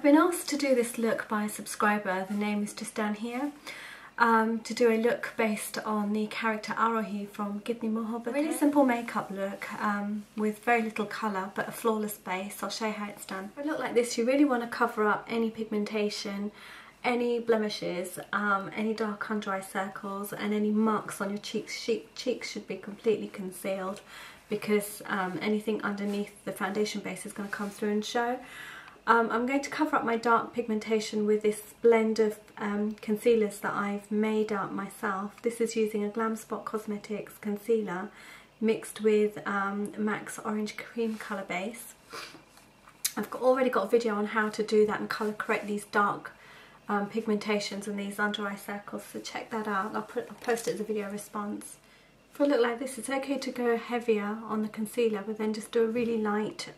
been asked to do this look by a subscriber, the name is just down here, to do a look based on the character Arohi from Kittni Mohabat Hai. Really simple makeup look with very little colour but a flawless base. I'll show you how it's done. For a look like this, you really want to cover up any pigmentation, any blemishes, any dark under eye circles and any marks on your cheeks. Cheeks should be completely concealed because anything underneath the foundation base is going to come through and show. I'm going to cover up my dark pigmentation with this blend of concealers that I've made up myself. This is using a Glam Spot Cosmetics concealer mixed with MAC's Orange Cream colour base. I've already got a video on how to do that and colour correct these dark pigmentations and these under eye circles, so check that out. I'll post it as a video response. For a look like this, it's okay to go heavier on the concealer but then just do a really light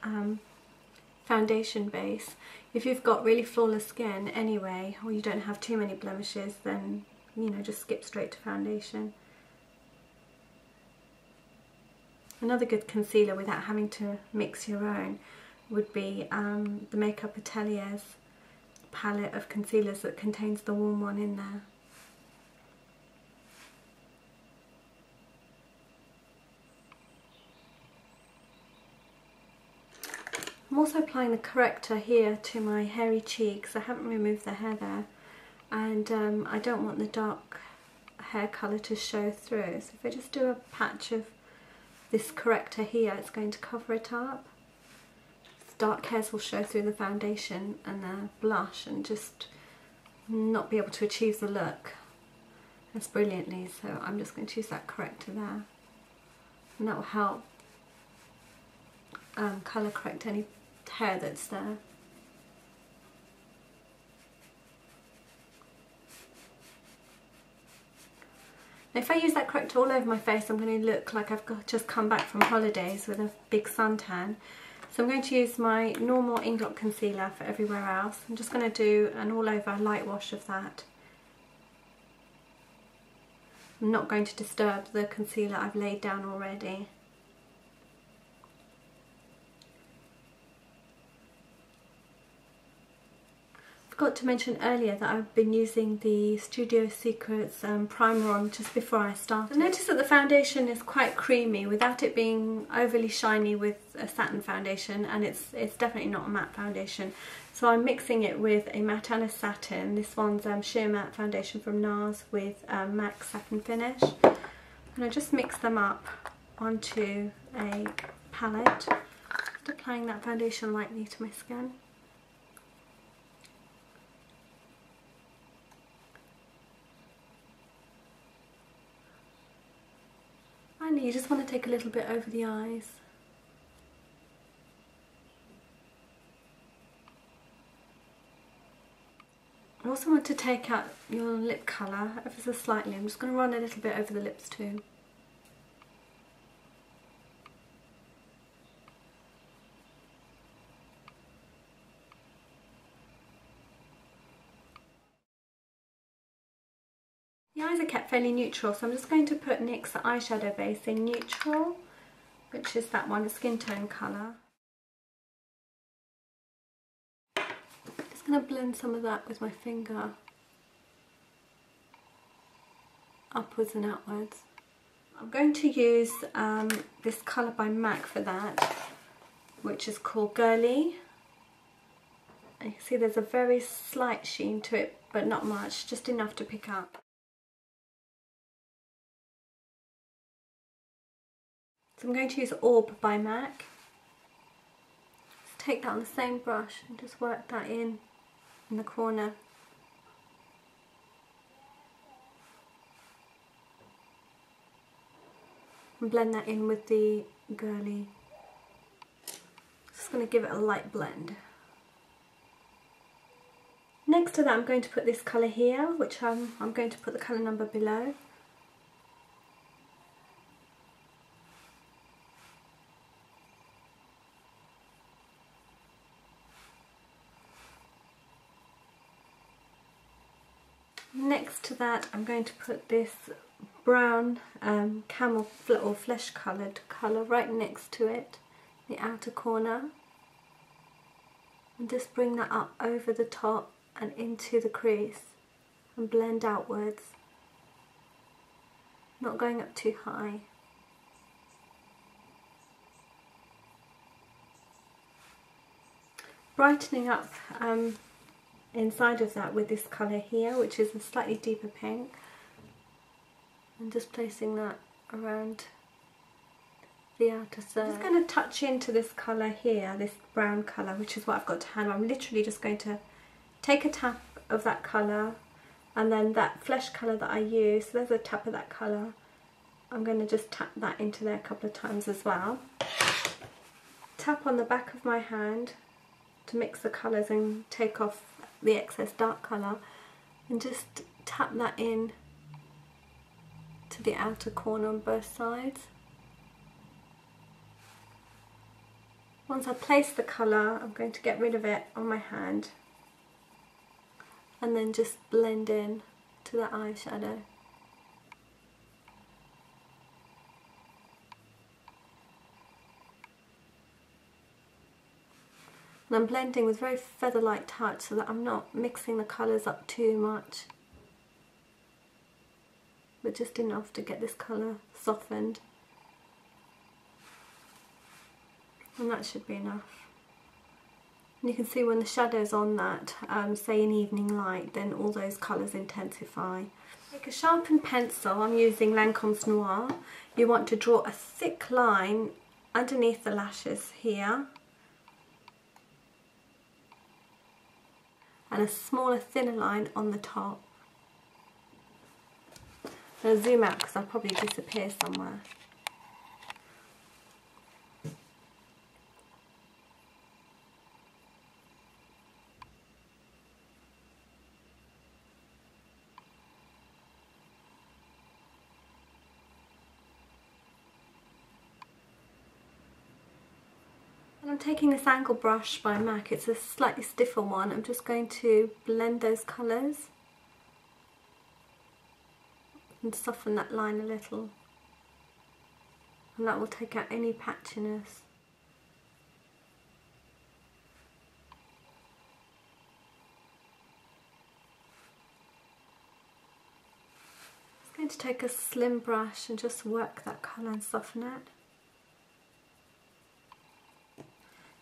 foundation base. If you've got really flawless skin anyway, or you don't have too many blemishes, then you know, just skip straight to foundation. Another good concealer without having to mix your own would be the Makeup Atelier's palette of concealers that contains the warm one in there. I'm also applying the corrector here to my hairy cheeks. I haven't removed the hair there, and I don't want the dark hair colour to show through. So if I just do a patch of this corrector here, it's going to cover it up. Dark hairs will show through the foundation and the blush and just not be able to achieve the look as brilliantly. So I'm just going to use that corrector there, and that will help colour correct any hair that's there. Now if I use that corrector all over my face, I'm going to look like I've just come back from holidays with a big suntan. So I'm going to use my normal INGLOT concealer for everywhere else. I'm just going to do an all over light wash of that. I'm not going to disturb the concealer I've laid down already. I forgot to mention earlier that I've been using the Studio Secrets primer on just before I started. I noticed that the foundation is quite creamy without it being overly shiny with a satin foundation, and it's definitely not a matte foundation. So I'm mixing it with a Matte and a Satin. This one's sheer matte foundation from NARS with MAC satin finish. And I just mix them up onto a palette, just applying that foundation lightly to my skin. You just want to take a little bit over the eyes. I also want to take out your lip colour ever so slightly. I'm just going to run a little bit over the lips too. The eyes are kept fairly neutral, so I'm just going to put NYX's eyeshadow base in neutral, which is that one, a skin tone colour. Just going to blend some of that with my finger, upwards and outwards. I'm going to use this colour by MAC for that, which is called GIRLIE. And you can see there's a very slight sheen to it, but not much, just enough to pick up. So I'm going to use Orb by MAC. Just take that on the same brush and just work that in the corner. And blend that in with the GIRLIE. Just going to give it a light blend. Next to that I'm going to put this colour here, which I'm going to put the colour number below. Next to that I'm going to put this brown camel or flesh coloured colour right next to it, the outer corner. And just bring that up over the top and into the crease and blend outwards, not going up too high. Brightening up inside of that with this colour here, which is a slightly deeper pink, and just placing that around the outer surface. I'm just going to touch into this colour here, this brown colour, which is what I've got to hand. I'm literally just going to take a tap of that colour, and then that flesh colour that I use, so there's a tap of that colour, I'm going to just tap that into there a couple of times as well. Tap on the back of my hand to mix the colours and take off the excess dark colour, and just tap that in to the outer corner on both sides. Once I place the colour, I'm going to get rid of it on my hand and then just blend in to the eyeshadow. And I'm blending with very feather-like touch so that I'm not mixing the colours up too much, but just enough to get this colour softened. And that should be enough. And you can see when the shadow's on that, say in evening light, then all those colours intensify. Take a sharpened pencil, I'm using Lancome's Noir. You want to draw a thick line underneath the lashes here, and a smaller, thinner line on the top. I'm going to zoom out because I'll probably disappear somewhere. I'm taking this angle brush by MAC, it's a slightly stiffer one. I'm just going to blend those colours and soften that line a little, and that will take out any patchiness. I'm going to take a slim brush and just work that colour and soften it.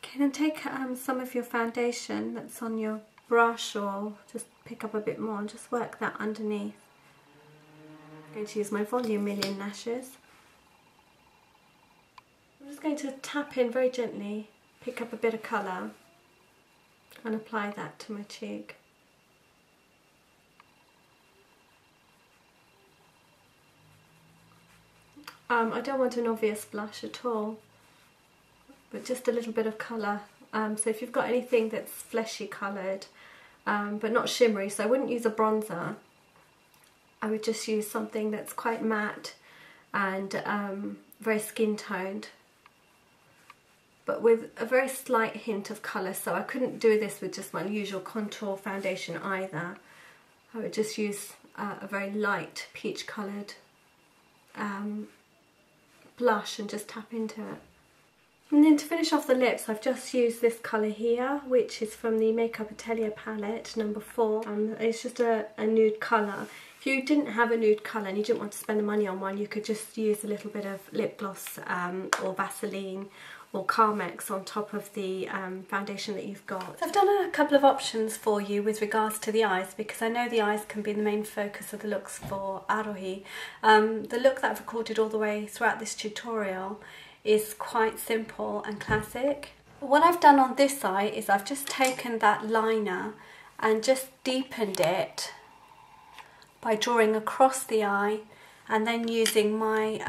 Okay, then take some of your foundation that's on your brush, or just pick up a bit more and just work that underneath. I'm going to use my Volume Million lashes. I'm just going to tap in very gently, pick up a bit of colour and apply that to my cheek. I don't want an obvious blush at all, but just a little bit of colour. So if you've got anything that's fleshy coloured, but not shimmery, so I wouldn't use a bronzer. I would just use something that's quite matte and very skin toned, but with a very slight hint of colour. So I couldn't do this with just my usual contour foundation either. I would just use a very light peach coloured blush and just tap into it. And then to finish off the lips, I've just used this colour here, which is from the Makeup Atelier palette, number 4. It's just a nude colour. If you didn't have a nude colour and you didn't want to spend the money on one, you could just use a little bit of lip gloss or Vaseline or Carmex on top of the foundation that you've got. So I've done a couple of options for you with regards to the eyes, because I know the eyes can be the main focus of the looks for Arohi. The look that I've recorded all the way throughout this tutorial is quite simple and classic. What I've done on this eye is I've just taken that liner and just deepened it by drawing across the eye, and then using my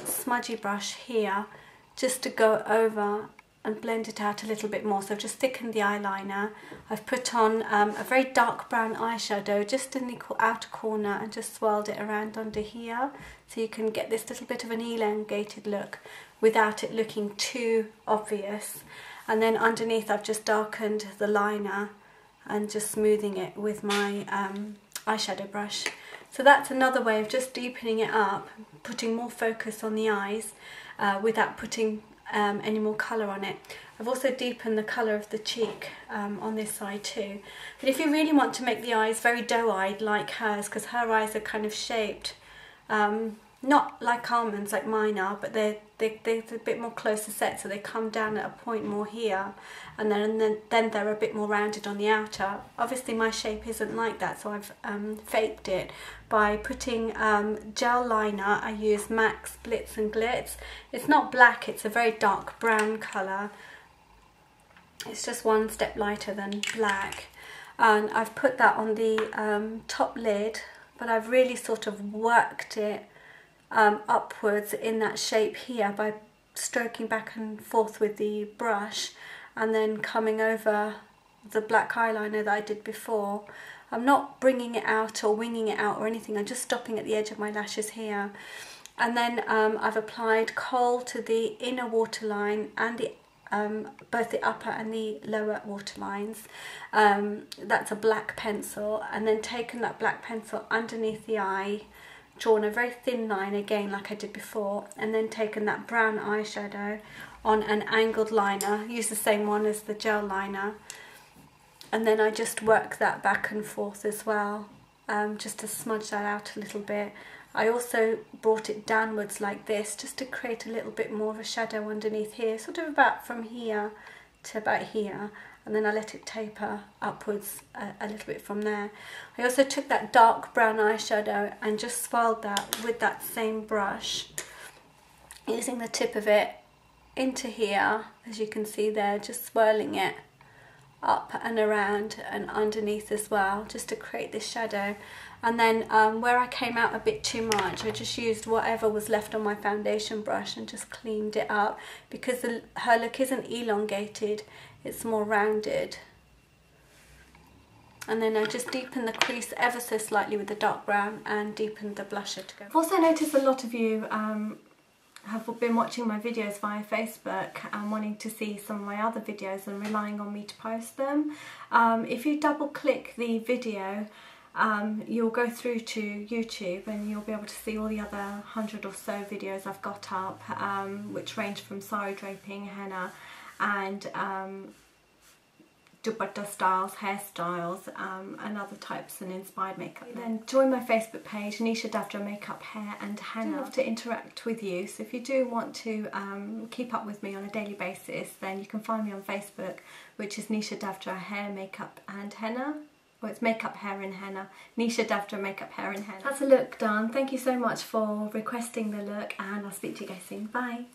smudgy brush here just to go over and blend it out a little bit more. So I've just thickened the eyeliner. I've put on a very dark brown eyeshadow just in the outer corner and just swirled it around under here, so you can get this little bit of an elongated look without it looking too obvious. And then underneath I've just darkened the liner and just smoothing it with my eyeshadow brush. So that's another way of just deepening it up, putting more focus on the eyes without putting any more colour on it. I've also deepened the colour of the cheek on this side too. But if you really want to make the eyes very doe-eyed like hers, because her eyes are kind of shaped, not like almonds like mine are, but they're a bit more closer set, so they come down at a point more here, and then they're a bit more rounded on the outer. Obviously my shape isn't like that, so I've faked it by putting gel liner. I use MAC's Blitz and Glitz. It's not black, it's a very dark brown colour. It's just one step lighter than black, and I've put that on the top lid, but I've really sort of worked it upwards in that shape here by stroking back and forth with the brush and then coming over the black eyeliner that I did before. I'm not bringing it out or winging it out or anything, I'm just stopping at the edge of my lashes here. And then I've applied kohl to the inner waterline and the both the upper and the lower waterlines. That's a black pencil, and then taken that black pencil underneath the eye, drawn a very thin line again like I did before, and then taken that brown eyeshadow on an angled liner, use the same one as the gel liner, and then I just work that back and forth as well, just to smudge that out a little bit. I also brought it downwards like this just to create a little bit more of a shadow underneath here, sort of about from here to about here, and then I let it taper upwards a little bit from there. I also took that dark brown eyeshadow and just swirled that with that same brush, using the tip of it into here, as you can see there, just swirling it up and around and underneath as well, just to create this shadow. And then where I came out a bit too much, I just used whatever was left on my foundation brush and just cleaned it up, because her look isn't elongated, it's more rounded. And then I just deepened the crease ever so slightly with the dark brown and deepened the blusher to go. I've also noticed a lot of you have been watching my videos via Facebook and wanting to see some of my other videos and relying on me to post them. If you double click the video, you'll go through to YouTube and you'll be able to see all the other 100 or so videos I've got up, which range from sari draping, henna, and dupatta styles, hairstyles, and other types and inspired makeup. Then join my Facebook page, Nisha Davdra Makeup, Hair and Henna. I love to interact with you, so if you do want to keep up with me on a daily basis, then you can find me on Facebook, which is Nisha Davdra Hair, Makeup and Henna. Well, it's Makeup, Hair and Henna. Nisha Davdra Makeup, Hair and Henna. That's a look done. Thank you so much for requesting the look, and I'll speak to you guys soon. Bye.